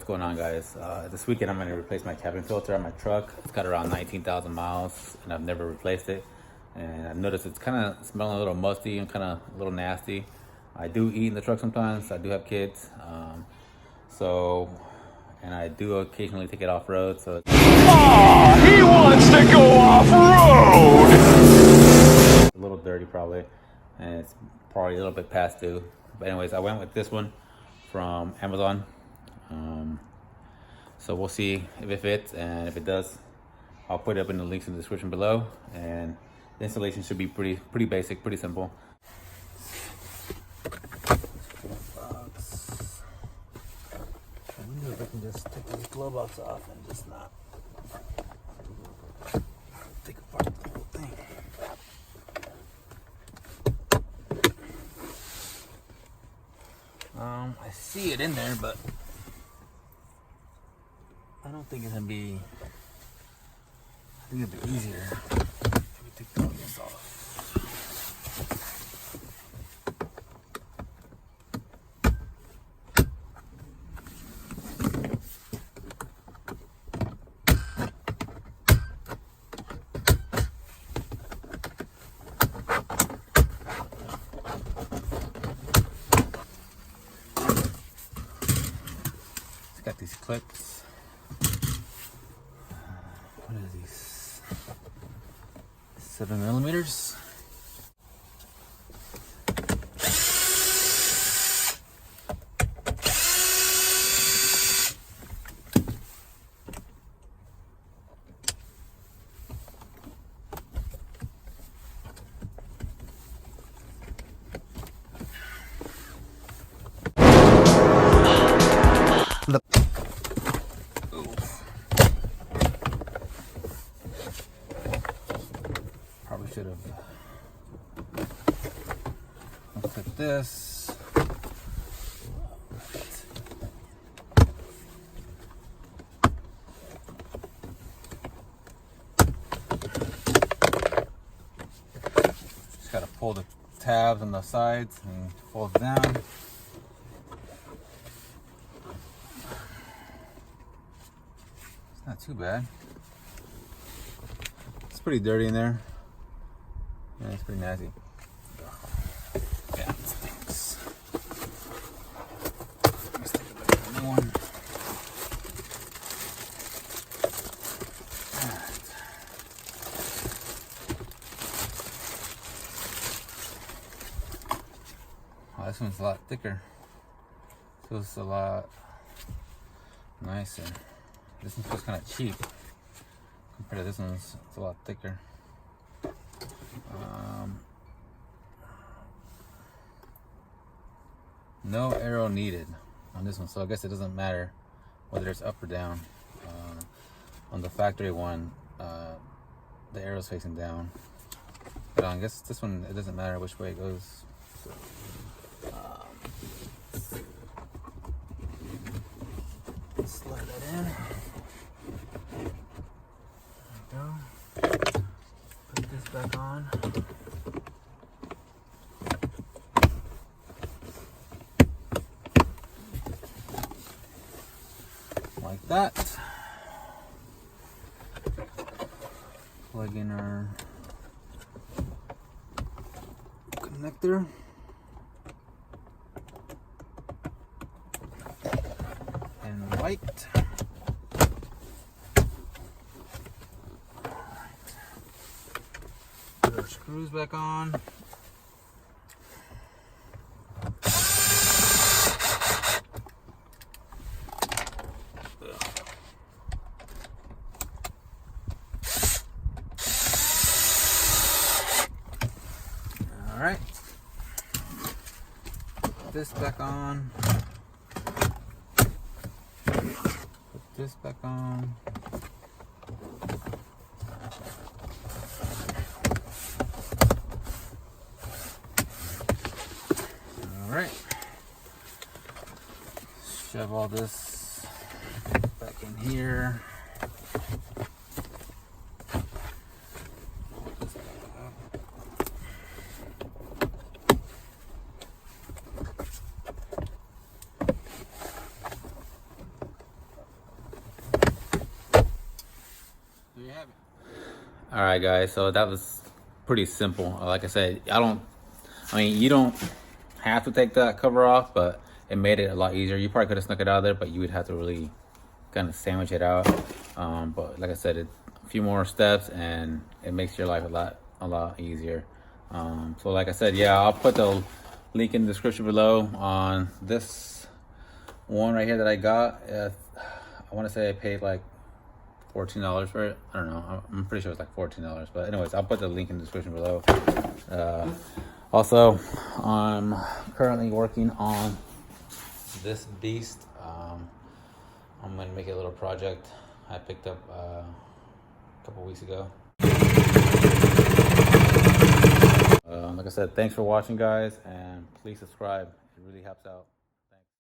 going on, guys? This weekend I'm going to replace my cabin filter on my truck. It's got around 19,000 miles and I've never replaced it. And I've noticed it's kind of smelling a little musty and kind of a little nasty. I do eat in the truck sometimes. I do have kids. And I do occasionally take it off road. So he wants to go off road! It's a little dirty probably. And it's probably a little bit past due. But anyways, I went with this one from Amazon. So we'll see if it fits, and if it does, I'll put it up in the links in the description below. And the installation should be pretty basic, pretty simple. I wonder if I can just take this glove box off and just not take apart the whole thing. I see it in there, but I don't think it's gonna be. I think it'd be easier if we take all this off. It's got these clips. What are these? 7 millimeters. Probably should have looked at this. Just gotta pull the tabs on the sides and fold it down. It's not too bad. It's pretty dirty in there. Yeah, it's pretty nasty. Yeah, it stinks. Let's take a look at the new one. Alright. Oh, this one's a lot thicker. Feels a lot nicer. This one feels kind of cheap compared to this one's. It's a lot thicker. No arrow needed on this one, so I guess it doesn't matter whether it's up or down. On the factory one, the arrow's facing down, but I guess this one, it doesn't matter which way it goes. So, slide that in. There we go. Put this back on. Like that. Plug in our connector. And white. Put our screws back on. All right. Put this back on. Put this back on. All right. Shove all this back in here. All right, guys. So that was pretty simple. Like I said, you don't have to take that cover off, but it made it a lot easier. You probably could have snuck it out of there, but you would have to really kind of sandwich it out. But like I said, a few more steps and it makes your life a lot easier. So like I said, yeah, I'll put the link in the description below on this one right here that I got. I want to say I paid like $14 for it. I don't know. I'm pretty sure it's like $14. But anyways, I'll put the link in the description below. Also, I'm currently working on this beast. I'm gonna make it a little project I picked up a couple weeks ago. Like I said, thanks for watching, guys, and please subscribe. It really helps out.